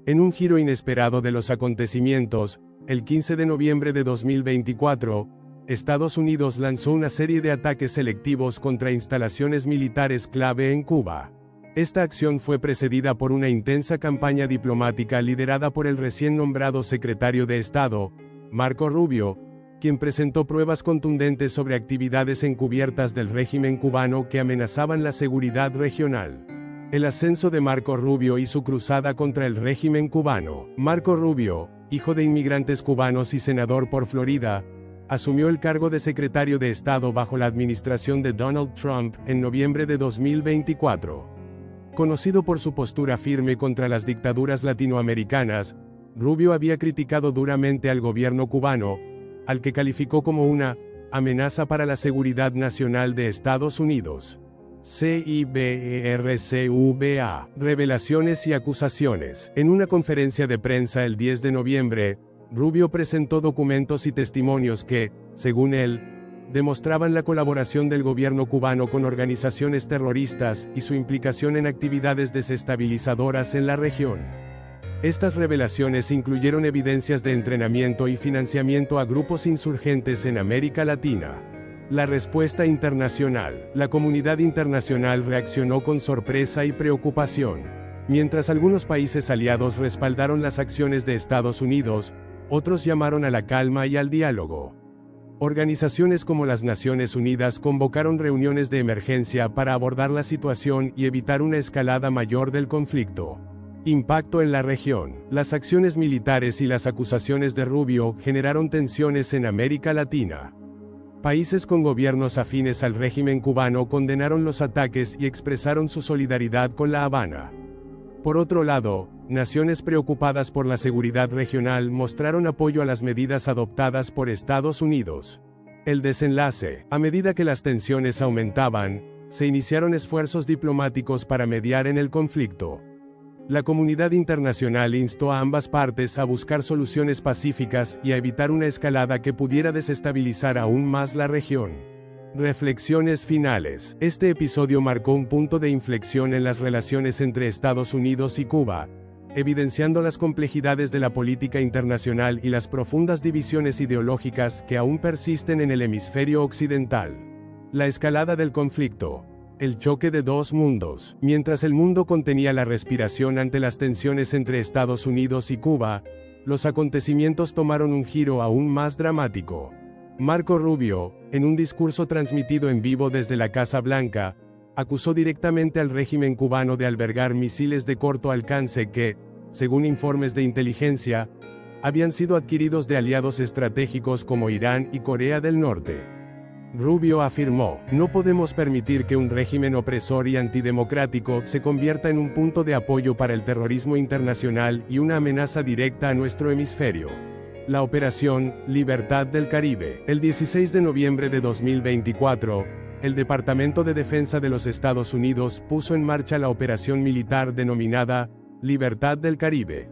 En un giro inesperado de los acontecimientos, el 15 de noviembre de 2024, Estados Unidos lanzó una serie de ataques selectivos contra instalaciones militares clave en Cuba. Esta acción fue precedida por una intensa campaña diplomática liderada por el recién nombrado secretario de Estado, Marco Rubio, quien presentó pruebas contundentes sobre actividades encubiertas del régimen cubano que amenazaban la seguridad regional. El ascenso de Marco Rubio y su cruzada contra el régimen cubano. Marco Rubio, hijo de inmigrantes cubanos y senador por Florida, asumió el cargo de secretario de Estado bajo la administración de Donald Trump en noviembre de 2024. Conocido por su postura firme contra las dictaduras latinoamericanas, Rubio había criticado duramente al gobierno cubano, al que calificó como una amenaza para la seguridad nacional de Estados Unidos. CIBERCUBA. Revelaciones y acusaciones. En una conferencia de prensa el 10 de noviembre, Rubio presentó documentos y testimonios que, según él, demostraban la colaboración del gobierno cubano con organizaciones terroristas y su implicación en actividades desestabilizadoras en la región. Estas revelaciones incluyeron evidencias de entrenamiento y financiamiento a grupos insurgentes en América Latina. La respuesta internacional. La comunidad internacional reaccionó con sorpresa y preocupación. Mientras algunos países aliados respaldaron las acciones de Estados Unidos, otros llamaron a la calma y al diálogo. Organizaciones como las Naciones Unidas convocaron reuniones de emergencia para abordar la situación y evitar una escalada mayor del conflicto. Impacto en la región. Las acciones militares y las acusaciones de Rubio generaron tensiones en América Latina. Países con gobiernos afines al régimen cubano condenaron los ataques y expresaron su solidaridad con La Habana. Por otro lado, naciones preocupadas por la seguridad regional mostraron apoyo a las medidas adoptadas por Estados Unidos. El desenlace. A medida que las tensiones aumentaban, se iniciaron esfuerzos diplomáticos para mediar en el conflicto. La comunidad internacional instó a ambas partes a buscar soluciones pacíficas y a evitar una escalada que pudiera desestabilizar aún más la región. Reflexiones finales. Este episodio marcó un punto de inflexión en las relaciones entre Estados Unidos y Cuba, evidenciando las complejidades de la política internacional y las profundas divisiones ideológicas que aún persisten en el hemisferio occidental. La escalada del conflicto. El choque de dos mundos. Mientras el mundo contenía la respiración ante las tensiones entre Estados Unidos y Cuba, los acontecimientos tomaron un giro aún más dramático. Marco Rubio, en un discurso transmitido en vivo desde la Casa Blanca, acusó directamente al régimen cubano de albergar misiles de corto alcance que, según informes de inteligencia, habían sido adquiridos de aliados estratégicos como Irán y Corea del Norte. Rubio afirmó: "No podemos permitir que un régimen opresor y antidemocrático se convierta en un punto de apoyo para el terrorismo internacional y una amenaza directa a nuestro hemisferio". La Operación Libertad del Caribe. El 16 de noviembre de 2024, el Departamento de Defensa de los Estados Unidos puso en marcha la operación militar denominada Libertad del Caribe.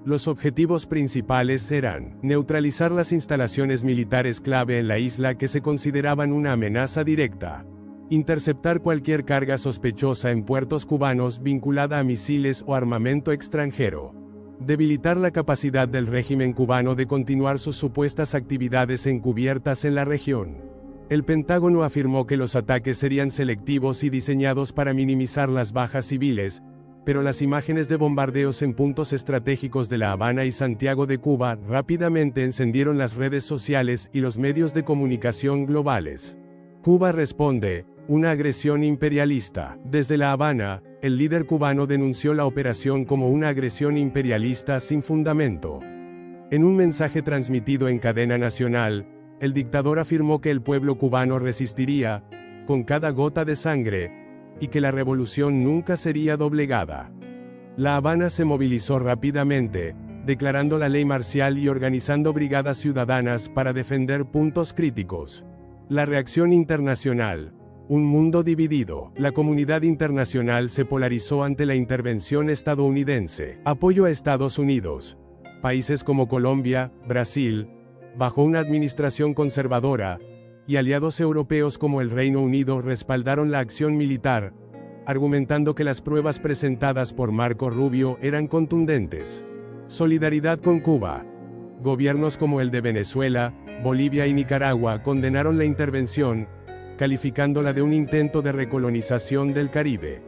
Los objetivos principales eran neutralizar las instalaciones militares clave en la isla que se consideraban una amenaza directa, interceptar cualquier carga sospechosa en puertos cubanos vinculada a misiles o armamento extranjero, debilitar la capacidad del régimen cubano de continuar sus supuestas actividades encubiertas en la región. El Pentágono afirmó que los ataques serían selectivos y diseñados para minimizar las bajas civiles, pero las imágenes de bombardeos en puntos estratégicos de La Habana y Santiago de Cuba rápidamente encendieron las redes sociales y los medios de comunicación globales. Cuba responde: una agresión imperialista. Desde La Habana, el líder cubano denunció la operación como una agresión imperialista sin fundamento. En un mensaje transmitido en cadena nacional, el dictador afirmó que el pueblo cubano resistiría, con cada gota de sangre, y que la revolución nunca sería doblegada. La Habana se movilizó rápidamente, declarando la ley marcial y organizando brigadas ciudadanas para defender puntos críticos. La reacción internacional. Un mundo dividido. La comunidad internacional se polarizó ante la intervención estadounidense. Apoyo a Estados Unidos. Países como Colombia, Brasil, bajo una administración conservadora, y aliados europeos como el Reino Unido respaldaron la acción militar, argumentando que las pruebas presentadas por Marco Rubio eran contundentes. Solidaridad con Cuba. Gobiernos como el de Venezuela, Bolivia y Nicaragua condenaron la intervención, calificándola de un intento de recolonización del Caribe.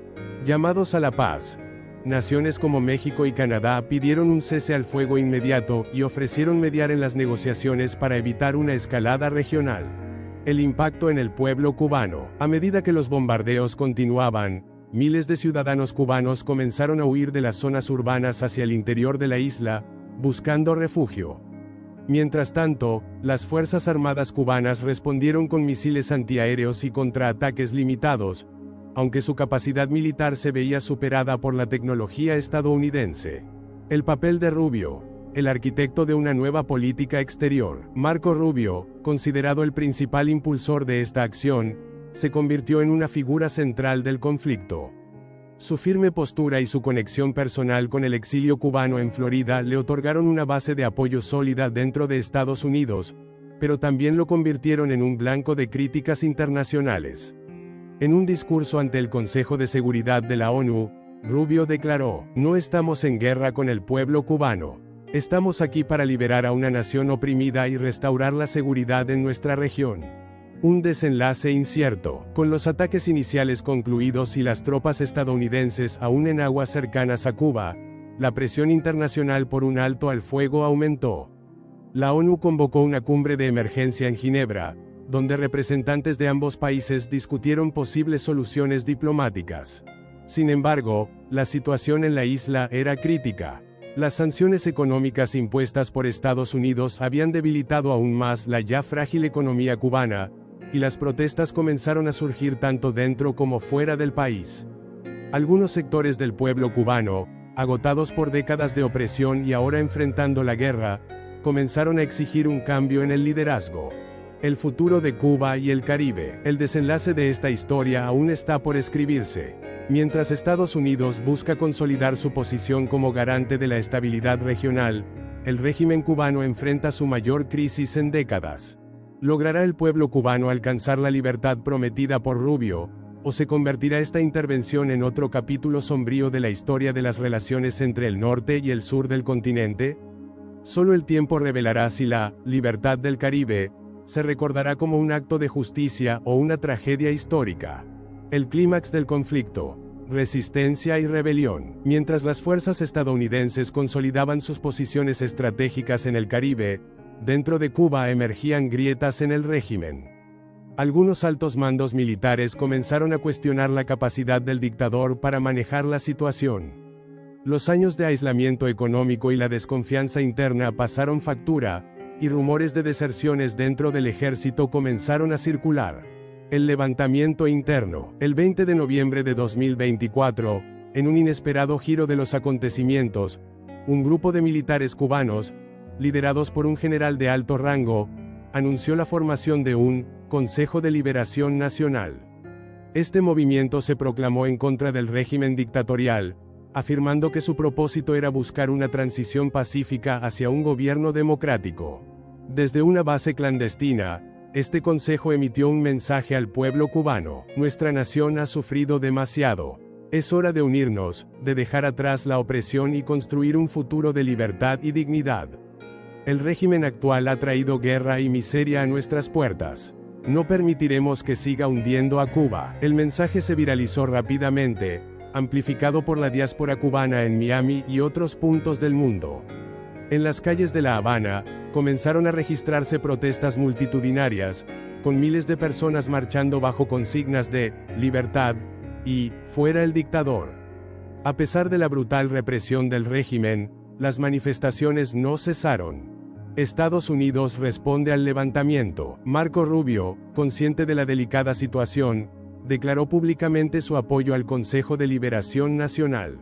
Llamados a la paz. Naciones como México y Canadá pidieron un cese al fuego inmediato y ofrecieron mediar en las negociaciones para evitar una escalada regional. El impacto en el pueblo cubano. A medida que los bombardeos continuaban, miles de ciudadanos cubanos comenzaron a huir de las zonas urbanas hacia el interior de la isla, buscando refugio. Mientras tanto, las Fuerzas Armadas cubanas respondieron con misiles antiaéreos y contraataques limitados, aunque su capacidad militar se veía superada por la tecnología estadounidense. El papel de Rubio, el arquitecto de una nueva política exterior. Marco Rubio, considerado el principal impulsor de esta acción, se convirtió en una figura central del conflicto. Su firme postura y su conexión personal con el exilio cubano en Florida le otorgaron una base de apoyo sólida dentro de Estados Unidos, pero también lo convirtieron en un blanco de críticas internacionales. En un discurso ante el Consejo de Seguridad de la ONU, Rubio declaró: "No estamos en guerra con el pueblo cubano. Estamos aquí para liberar a una nación oprimida y restaurar la seguridad en nuestra región". Un desenlace incierto. Con los ataques iniciales concluidos y las tropas estadounidenses aún en aguas cercanas a Cuba, la presión internacional por un alto al fuego aumentó. La ONU convocó una cumbre de emergencia en Ginebra, donde representantes de ambos países discutieron posibles soluciones diplomáticas. Sin embargo, la situación en la isla era crítica. Las sanciones económicas impuestas por Estados Unidos habían debilitado aún más la ya frágil economía cubana, y las protestas comenzaron a surgir tanto dentro como fuera del país. Algunos sectores del pueblo cubano, agotados por décadas de opresión y ahora enfrentando la guerra, comenzaron a exigir un cambio en el liderazgo. El futuro de Cuba y el Caribe. El desenlace de esta historia aún está por escribirse. Mientras Estados Unidos busca consolidar su posición como garante de la estabilidad regional, el régimen cubano enfrenta su mayor crisis en décadas. ¿Logrará el pueblo cubano alcanzar la libertad prometida por Rubio, o se convertirá esta intervención en otro capítulo sombrío de la historia de las relaciones entre el norte y el sur del continente? Solo el tiempo revelará si la libertad del Caribe se recordará como un acto de justicia o una tragedia histórica. El clímax del conflicto. Resistencia y rebelión. Mientras las fuerzas estadounidenses consolidaban sus posiciones estratégicas en el Caribe, dentro de Cuba emergían grietas en el régimen. Algunos altos mandos militares comenzaron a cuestionar la capacidad del dictador para manejar la situación. Los años de aislamiento económico y la desconfianza interna pasaron factura, y rumores de deserciones dentro del ejército comenzaron a circular. El levantamiento interno. El 20 de noviembre de 2024, en un inesperado giro de los acontecimientos, un grupo de militares cubanos, liderados por un general de alto rango, anunció la formación de un Consejo de Liberación Nacional. Este movimiento se proclamó en contra del régimen dictatorial, afirmando que su propósito era buscar una transición pacífica hacia un gobierno democrático. Desde una base clandestina, este consejo emitió un mensaje al pueblo cubano: "Nuestra nación ha sufrido demasiado. Es hora de unirnos, de dejar atrás la opresión y construir un futuro de libertad y dignidad. El régimen actual ha traído guerra y miseria a nuestras puertas. No permitiremos que siga hundiendo a Cuba". El mensaje se viralizó rápidamente, amplificado por la diáspora cubana en Miami y otros puntos del mundo. En las calles de La Habana, comenzaron a registrarse protestas multitudinarias, con miles de personas marchando bajo consignas de "libertad" y "fuera el dictador". A pesar de la brutal represión del régimen, las manifestaciones no cesaron. Estados Unidos responde al levantamiento. Marco Rubio, consciente de la delicada situación, declaró públicamente su apoyo al Consejo de Liberación Nacional.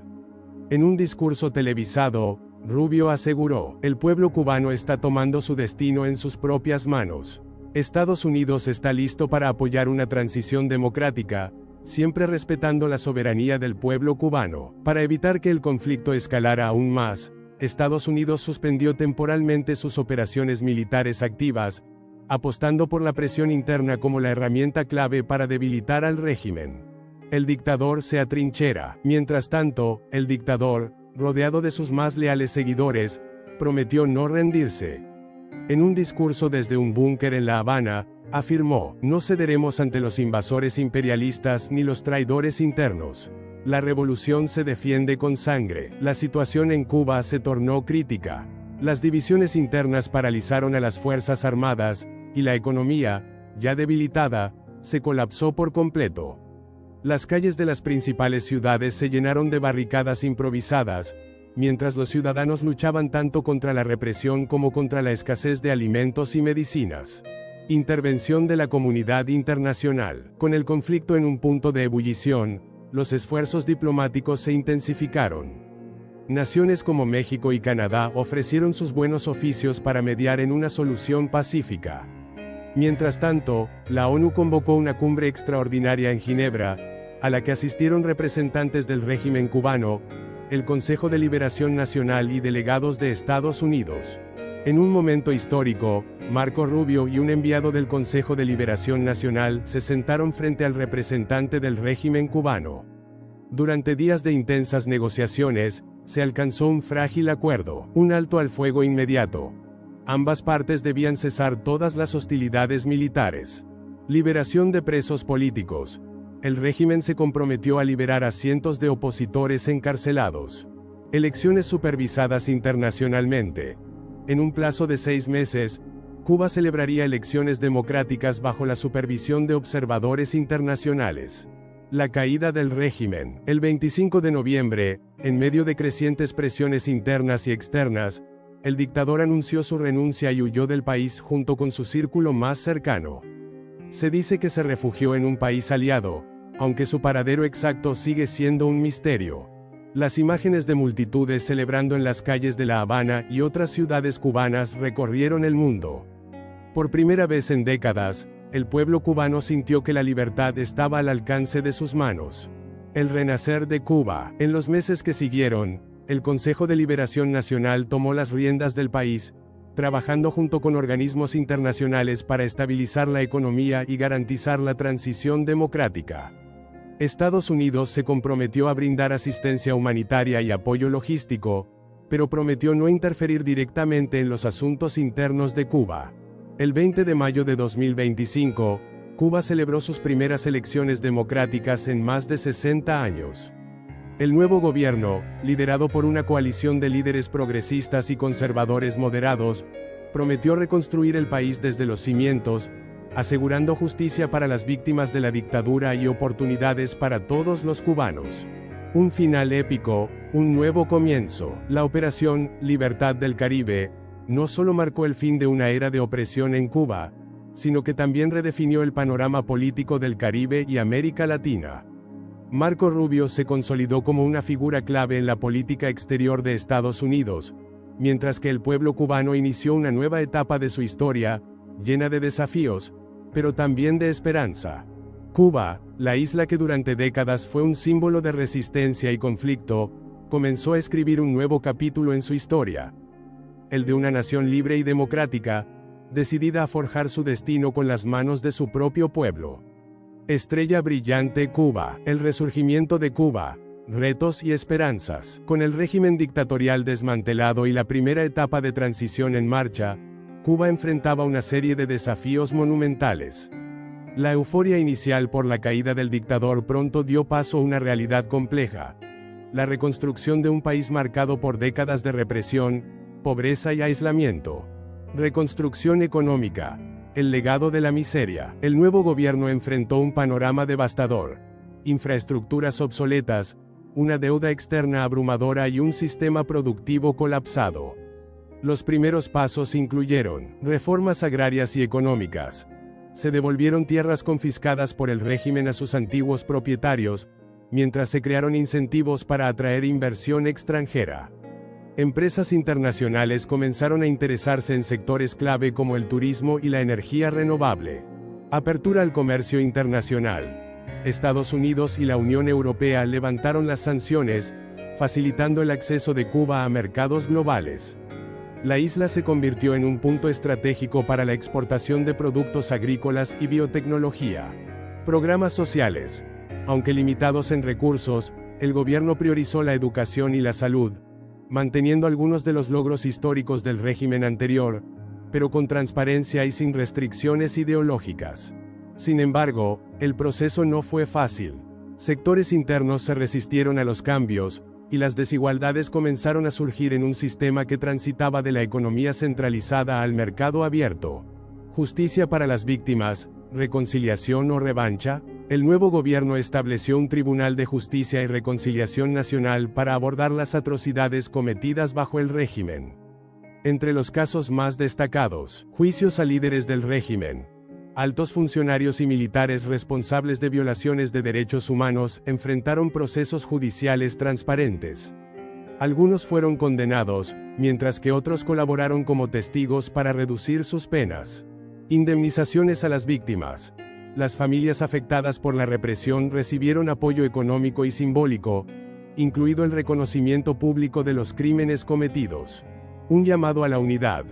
En un discurso televisado, Rubio aseguró: "El pueblo cubano está tomando su destino en sus propias manos. Estados Unidos está listo para apoyar una transición democrática, siempre respetando la soberanía del pueblo cubano". Para evitar que el conflicto escalara aún más, Estados Unidos suspendió temporalmente sus operaciones militares activas, apostando por la presión interna como la herramienta clave para debilitar al régimen. El dictador se atrinchera. Mientras tanto, el dictador, rodeado de sus más leales seguidores, prometió no rendirse. En un discurso desde un búnker en La Habana, afirmó: "No cederemos ante los invasores imperialistas ni los traidores internos. La revolución se defiende con sangre". La situación en Cuba se tornó crítica. Las divisiones internas paralizaron a las Fuerzas Armadas, y la economía, ya debilitada, se colapsó por completo. Las calles de las principales ciudades se llenaron de barricadas improvisadas, mientras los ciudadanos luchaban tanto contra la represión como contra la escasez de alimentos y medicinas. Intervención de la comunidad internacional. Con el conflicto en un punto de ebullición, los esfuerzos diplomáticos se intensificaron. Naciones como México y Canadá ofrecieron sus buenos oficios para mediar en una solución pacífica. Mientras tanto, la ONU convocó una cumbre extraordinaria en Ginebra, a la que asistieron representantes del régimen cubano, el Consejo de Liberación Nacional y delegados de Estados Unidos. En un momento histórico, Marco Rubio y un enviado del Consejo de Liberación Nacional se sentaron frente al representante del régimen cubano. Durante días de intensas negociaciones, se alcanzó un frágil acuerdo, un alto al fuego inmediato. Ambas partes debían cesar todas las hostilidades militares. Liberación de presos políticos. El régimen se comprometió a liberar a cientos de opositores encarcelados. Elecciones supervisadas internacionalmente. En un plazo de 6 meses, Cuba celebraría elecciones democráticas bajo la supervisión de observadores internacionales. La caída del régimen. El 25 de noviembre, en medio de crecientes presiones internas y externas, el dictador anunció su renuncia y huyó del país junto con su círculo más cercano. Se dice que se refugió en un país aliado, aunque su paradero exacto sigue siendo un misterio. Las imágenes de multitudes celebrando en las calles de La Habana y otras ciudades cubanas recorrieron el mundo. Por primera vez en décadas, el pueblo cubano sintió que la libertad estaba al alcance de sus manos. El renacer de Cuba. En los meses que siguieron, el Consejo de Liberación Nacional tomó las riendas del país, trabajando junto con organismos internacionales para estabilizar la economía y garantizar la transición democrática. Estados Unidos se comprometió a brindar asistencia humanitaria y apoyo logístico, pero prometió no interferir directamente en los asuntos internos de Cuba. El 20 de mayo de 2025, Cuba celebró sus primeras elecciones democráticas en más de 60 años. El nuevo gobierno, liderado por una coalición de líderes progresistas y conservadores moderados, prometió reconstruir el país desde los cimientos, asegurando justicia para las víctimas de la dictadura y oportunidades para todos los cubanos. Un final épico, un nuevo comienzo. La Operación Libertad del Caribe no solo marcó el fin de una era de opresión en Cuba, sino que también redefinió el panorama político del Caribe y América Latina. Marco Rubio se consolidó como una figura clave en la política exterior de Estados Unidos, mientras que el pueblo cubano inició una nueva etapa de su historia, llena de desafíos, pero también de esperanza. Cuba, la isla que durante décadas fue un símbolo de resistencia y conflicto, comenzó a escribir un nuevo capítulo en su historia. El de una nación libre y democrática, decidida a forjar su destino con las manos de su propio pueblo. Estrella brillante Cuba. El resurgimiento de Cuba. Retos y esperanzas. Con el régimen dictatorial desmantelado y la primera etapa de transición en marcha, Cuba enfrentaba una serie de desafíos monumentales. La euforia inicial por la caída del dictador pronto dio paso a una realidad compleja. La reconstrucción de un país marcado por décadas de represión, pobreza y aislamiento. Reconstrucción económica. El legado de la miseria. El nuevo gobierno enfrentó un panorama devastador. Infraestructuras obsoletas, una deuda externa abrumadora y un sistema productivo colapsado. Los primeros pasos incluyeron reformas agrarias y económicas. Se devolvieron tierras confiscadas por el régimen a sus antiguos propietarios, mientras se crearon incentivos para atraer inversión extranjera. Empresas internacionales comenzaron a interesarse en sectores clave como el turismo y la energía renovable. Apertura al comercio internacional. Estados Unidos y la Unión Europea levantaron las sanciones, facilitando el acceso de Cuba a mercados globales. La isla se convirtió en un punto estratégico para la exportación de productos agrícolas y biotecnología. Programas sociales. Aunque limitados en recursos, el gobierno priorizó la educación y la salud, manteniendo algunos de los logros históricos del régimen anterior, pero con transparencia y sin restricciones ideológicas. Sin embargo, el proceso no fue fácil. Sectores internos se resistieron a los cambios, y las desigualdades comenzaron a surgir en un sistema que transitaba de la economía centralizada al mercado abierto. Justicia para las víctimas, reconciliación o revancha. El nuevo gobierno estableció un Tribunal de Justicia y Reconciliación Nacional para abordar las atrocidades cometidas bajo el régimen. Entre los casos más destacados, juicios a líderes del régimen. Altos funcionarios y militares responsables de violaciones de derechos humanos enfrentaron procesos judiciales transparentes. Algunos fueron condenados, mientras que otros colaboraron como testigos para reducir sus penas. Indemnizaciones a las víctimas. Las familias afectadas por la represión recibieron apoyo económico y simbólico, incluido el reconocimiento público de los crímenes cometidos. Un llamado a la unidad.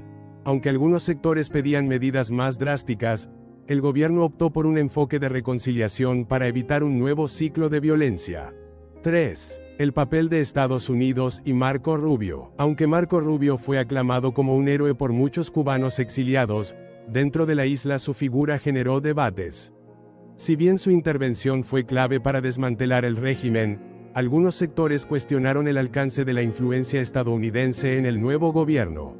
Aunque algunos sectores pedían medidas más drásticas, el gobierno optó por un enfoque de reconciliación para evitar un nuevo ciclo de violencia. 3. El papel de Estados Unidos y Marco Rubio. Aunque Marco Rubio fue aclamado como un héroe por muchos cubanos exiliados, dentro de la isla su figura generó debates. Si bien su intervención fue clave para desmantelar el régimen, algunos sectores cuestionaron el alcance de la influencia estadounidense en el nuevo gobierno.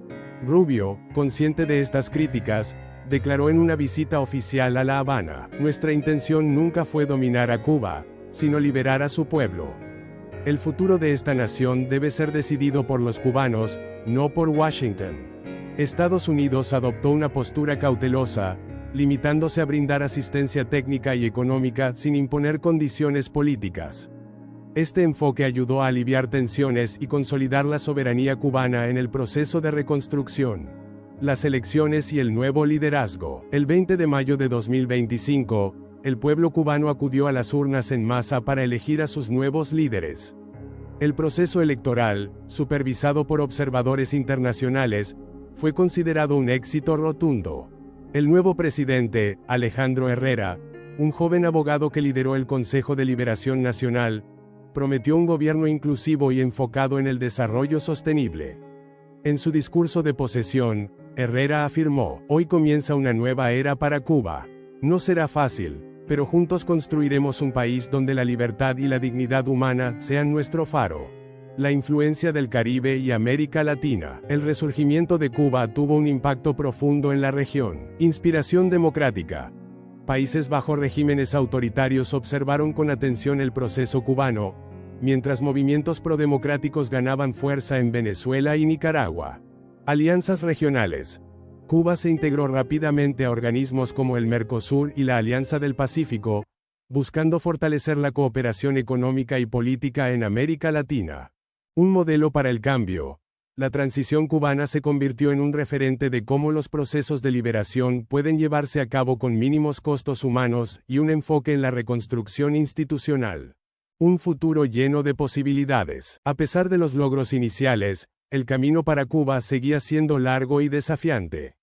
Rubio, consciente de estas críticas, declaró en una visita oficial a La Habana: "Nuestra intención nunca fue dominar a Cuba, sino liberar a su pueblo. El futuro de esta nación debe ser decidido por los cubanos, no por Washington". Estados Unidos adoptó una postura cautelosa, limitándose a brindar asistencia técnica y económica sin imponer condiciones políticas. Este enfoque ayudó a aliviar tensiones y consolidar la soberanía cubana en el proceso de reconstrucción. Las elecciones y el nuevo liderazgo. El 20 de mayo de 2025, el pueblo cubano acudió a las urnas en masa para elegir a sus nuevos líderes. El proceso electoral, supervisado por observadores internacionales, fue considerado un éxito rotundo. El nuevo presidente, Alejandro Herrera, un joven abogado que lideró el Consejo de Liberación Nacional, prometió un gobierno inclusivo y enfocado en el desarrollo sostenible. En su discurso de posesión, Herrera afirmó: "Hoy comienza una nueva era para Cuba. No será fácil, pero juntos construiremos un país donde la libertad y la dignidad humana sean nuestro faro". La influencia del Caribe y América Latina. El resurgimiento de Cuba tuvo un impacto profundo en la región. Inspiración democrática. Países bajo regímenes autoritarios observaron con atención el proceso cubano, mientras movimientos prodemocráticos ganaban fuerza en Venezuela y Nicaragua. Alianzas regionales. Cuba se integró rápidamente a organismos como el Mercosur y la Alianza del Pacífico, buscando fortalecer la cooperación económica y política en América Latina. Un modelo para el cambio. La transición cubana se convirtió en un referente de cómo los procesos de liberación pueden llevarse a cabo con mínimos costos humanos y un enfoque en la reconstrucción institucional. Un futuro lleno de posibilidades. A pesar de los logros iniciales, el camino para Cuba seguía siendo largo y desafiante.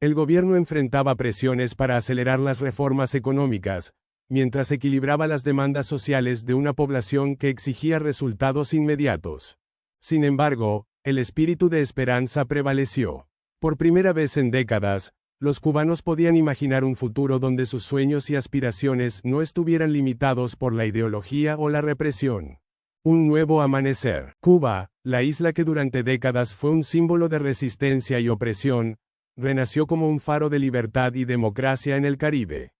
El gobierno enfrentaba presiones para acelerar las reformas económicas, mientras equilibraba las demandas sociales de una población que exigía resultados inmediatos. Sin embargo, el espíritu de esperanza prevaleció. Por primera vez en décadas, los cubanos podían imaginar un futuro donde sus sueños y aspiraciones no estuvieran limitados por la ideología o la represión. Un nuevo amanecer. Cuba, la isla que durante décadas fue un símbolo de resistencia y opresión, renació como un faro de libertad y democracia en el Caribe.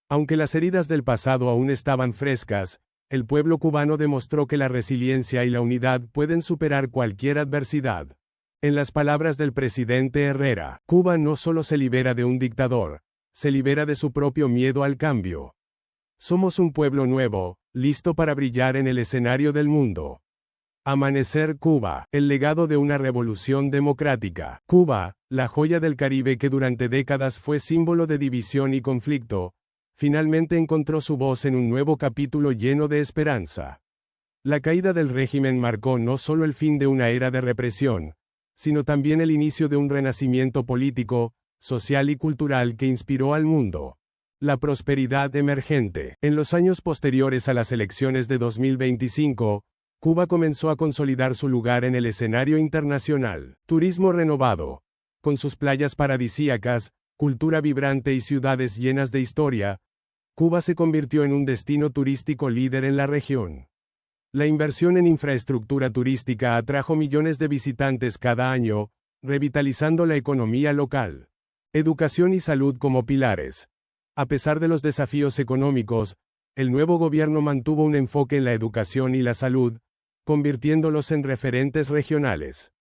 Aunque las heridas del pasado aún estaban frescas, el pueblo cubano demostró que la resiliencia y la unidad pueden superar cualquier adversidad. En las palabras del presidente Herrera, Cuba no solo se libera de un dictador, se libera de su propio miedo al cambio. Somos un pueblo nuevo, listo para brillar en el escenario del mundo. Amanecer Cuba, el legado de una revolución democrática. Cuba, la joya del Caribe que durante décadas fue símbolo de división y conflicto, finalmente encontró su voz en un nuevo capítulo lleno de esperanza. La caída del régimen marcó no solo el fin de una era de represión, sino también el inicio de un renacimiento político, social y cultural que inspiró al mundo. La prosperidad emergente. En los años posteriores a las elecciones de 2025, Cuba comenzó a consolidar su lugar en el escenario internacional. Turismo renovado. Con sus playas paradisíacas, cultura vibrante y ciudades llenas de historia, Cuba se convirtió en un destino turístico líder en la región. La inversión en infraestructura turística atrajo millones de visitantes cada año, revitalizando la economía local. Educación y salud como pilares. A pesar de los desafíos económicos, el nuevo gobierno mantuvo un enfoque en la educación y la salud, convirtiéndolos en referentes regionales.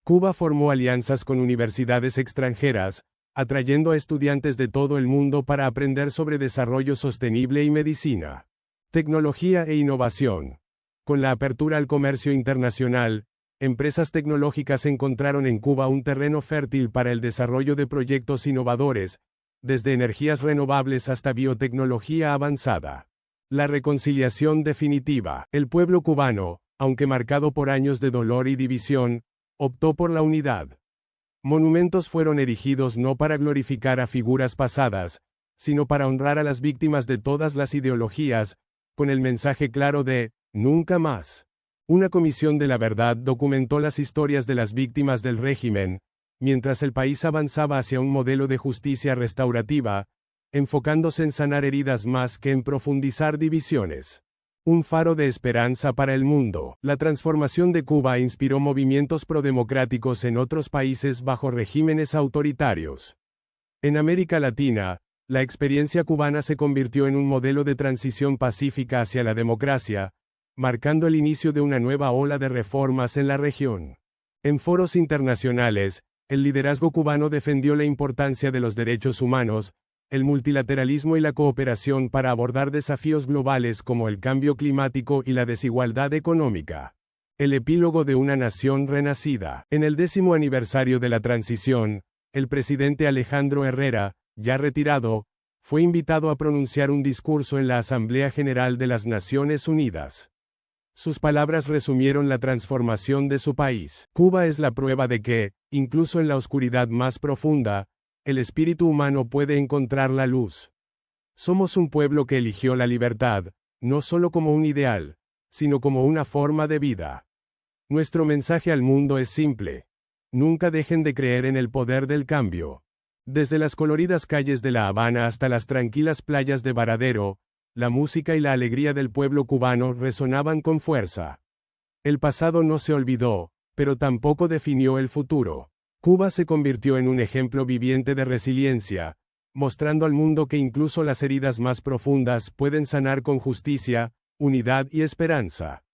Cuba formó alianzas con universidades extranjeras, atrayendo a estudiantes de todo el mundo para aprender sobre desarrollo sostenible y medicina. Tecnología e innovación. Con la apertura al comercio internacional, empresas tecnológicas encontraron en Cuba un terreno fértil para el desarrollo de proyectos innovadores, desde energías renovables hasta biotecnología avanzada. La reconciliación definitiva. El pueblo cubano, aunque marcado por años de dolor y división, optó por la unidad. Monumentos fueron erigidos no para glorificar a figuras pasadas, sino para honrar a las víctimas de todas las ideologías, con el mensaje claro de, nunca más. Una comisión de la verdad documentó las historias de las víctimas del régimen, mientras el país avanzaba hacia un modelo de justicia restaurativa, enfocándose en sanar heridas más que en profundizar divisiones. Un faro de esperanza para el mundo. La transformación de Cuba inspiró movimientos prodemocráticos en otros países bajo regímenes autoritarios. En América Latina, la experiencia cubana se convirtió en un modelo de transición pacífica hacia la democracia, marcando el inicio de una nueva ola de reformas en la región. En foros internacionales, el liderazgo cubano defendió la importancia de los derechos humanos, el multilateralismo y la cooperación para abordar desafíos globales como el cambio climático y la desigualdad económica. El epílogo de una nación renacida. En el 10º aniversario de la transición, el presidente Alejandro Herrera, ya retirado, fue invitado a pronunciar un discurso en la Asamblea General de las Naciones Unidas. Sus palabras resumieron la transformación de su país. Cuba es la prueba de que, incluso en la oscuridad más profunda, el espíritu humano puede encontrar la luz. Somos un pueblo que eligió la libertad, no solo como un ideal, sino como una forma de vida. Nuestro mensaje al mundo es simple. Nunca dejen de creer en el poder del cambio. Desde las coloridas calles de La Habana hasta las tranquilas playas de Varadero, la música y la alegría del pueblo cubano resonaban con fuerza. El pasado no se olvidó, pero tampoco definió el futuro. Cuba se convirtió en un ejemplo viviente de resiliencia, mostrando al mundo que incluso las heridas más profundas pueden sanar con justicia, unidad y esperanza.